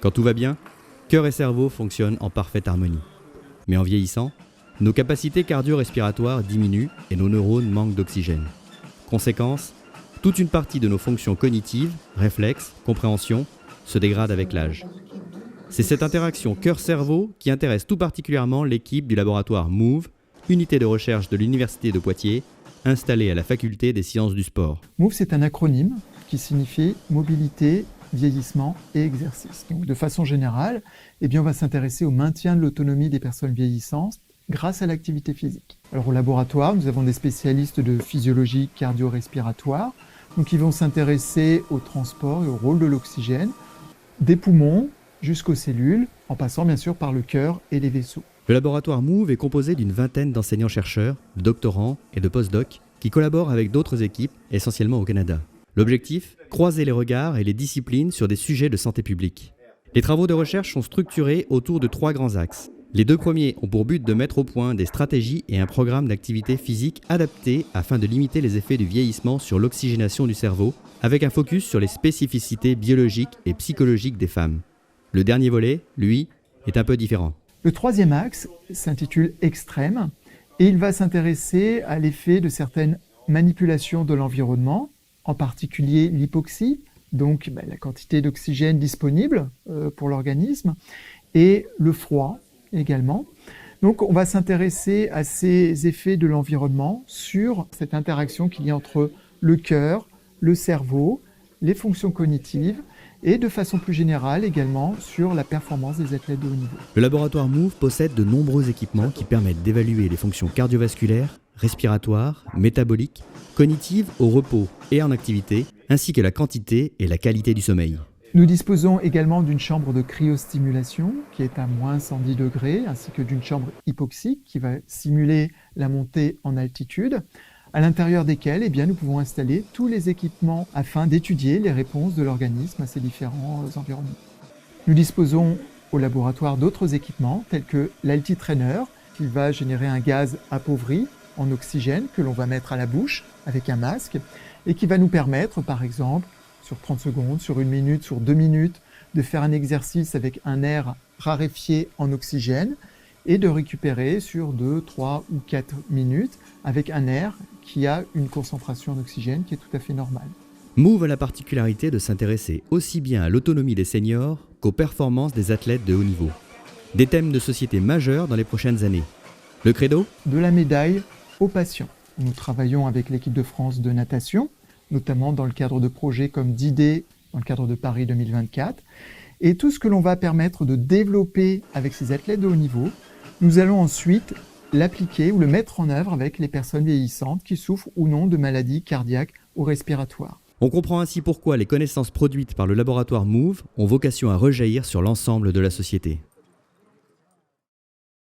Quand tout va bien, cœur et cerveau fonctionnent en parfaite harmonie. Mais en vieillissant, nos capacités cardio-respiratoires diminuent et nos neurones manquent d'oxygène. Conséquence, toute une partie de nos fonctions cognitives, réflexes, compréhension, se dégrade avec l'âge. C'est cette interaction cœur-cerveau qui intéresse tout particulièrement l'équipe du laboratoire MOVE, unité de recherche de l'Université de Poitiers, installée à la faculté des sciences du sport. MOVE, c'est un acronyme qui signifie mobilité, vieillissement et exercice. Donc, de façon générale, on va s'intéresser au maintien de l'autonomie des personnes vieillissantes grâce à l'activité physique. Alors, au laboratoire, nous avons des spécialistes de physiologie cardio-respiratoire, donc ils vont s'intéresser au transport et au rôle de l'oxygène, des poumons jusqu'aux cellules, en passant bien sûr par le cœur et les vaisseaux. Le laboratoire MOVE est composé d'une vingtaine d'enseignants-chercheurs, de doctorants et de post-docs qui collaborent avec d'autres équipes, essentiellement au Canada. L'objectif, croiser les regards et les disciplines sur des sujets de santé publique. Les travaux de recherche sont structurés autour de 3 grands axes. Les 2 premiers ont pour but de mettre au point des stratégies et un programme d'activité physique adapté afin de limiter les effets du vieillissement sur l'oxygénation du cerveau, avec un focus sur les spécificités biologiques et psychologiques des femmes. Le dernier volet, lui, est un peu différent. Le 3e axe s'intitule Extrême et il va s'intéresser à l'effet de certaines manipulations de l'environnement, en particulier l'hypoxie, donc la quantité d'oxygène disponible pour l'organisme, et le froid également. Donc on va s'intéresser à ces effets de l'environnement sur cette interaction qu'il y a entre le cœur, le cerveau, les fonctions cognitives, et de façon plus générale également sur la performance des athlètes de haut niveau. Le laboratoire MOVE possède de nombreux équipements qui permettent d'évaluer les fonctions cardiovasculaires, respiratoires, métaboliques, cognitives au repos et en activité, ainsi que la quantité et la qualité du sommeil. Nous disposons également d'une chambre de cryostimulation qui est à moins 110 degrés, ainsi que d'une chambre hypoxique qui va simuler la montée en altitude, à l'intérieur desquels nous pouvons installer tous les équipements afin d'étudier les réponses de l'organisme à ces différents environnements. Nous disposons au laboratoire d'autres équipements tels que l'altitrainer qui va générer un gaz appauvri en oxygène que l'on va mettre à la bouche avec un masque et qui va nous permettre par exemple sur 30 secondes, sur 1 minute, sur 2 minutes de faire un exercice avec un air raréfié en oxygène et de récupérer sur 2, 3 ou 4 minutes avec un air qui a une concentration en oxygène qui est tout à fait normale. MOVE a la particularité de s'intéresser aussi bien à l'autonomie des seniors qu'aux performances des athlètes de haut niveau. Des thèmes de société majeurs dans les prochaines années. Le credo ? De la médaille aux patients. Nous travaillons avec l'équipe de France de natation, notamment dans le cadre de projets comme d'idées dans le cadre de Paris 2024. Et tout ce que l'on va permettre de développer avec ces athlètes de haut niveau, nous allons ensuite l'appliquer ou le mettre en œuvre avec les personnes vieillissantes qui souffrent ou non de maladies cardiaques ou respiratoires. On comprend ainsi pourquoi les connaissances produites par le laboratoire MOVE ont vocation à rejaillir sur l'ensemble de la société.